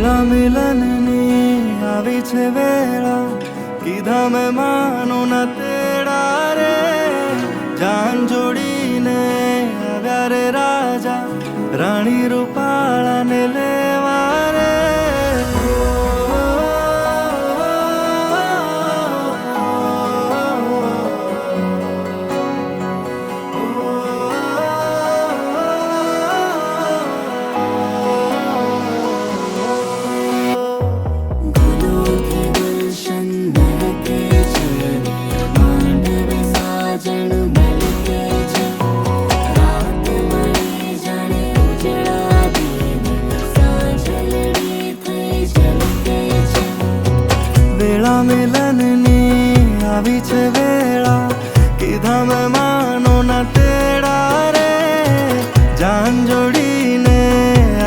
વેળા મિલનની આવી છે વેળા, કીધા મેં માનો ના તેડા રે. જાન જોડીને આવ્યા રે રાજા, રાણી રૂપાળાને લેવા રે. વેળા મિલનની આવી છે વેળા, કીધા મેં માનો ના તેડા રે. જાન જોડીને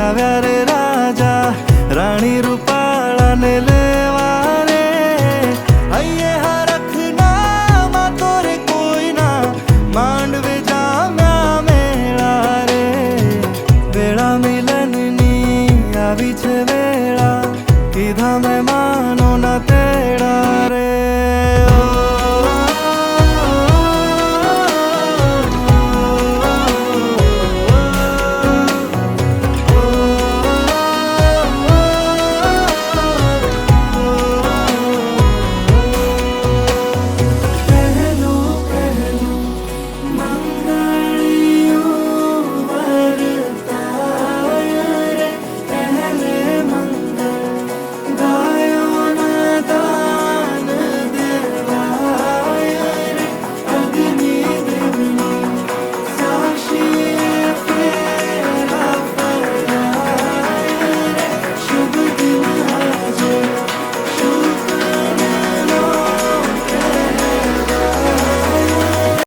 આવ્યા રે રાજા, રાણી રૂપાળાને લેવા રે. હૈયે હરખના માતો રે કોઈના, માંડવે જામ્યા મેળા રે. વેળા મિલનની આવી છે વેળા, કીધા મેં માનો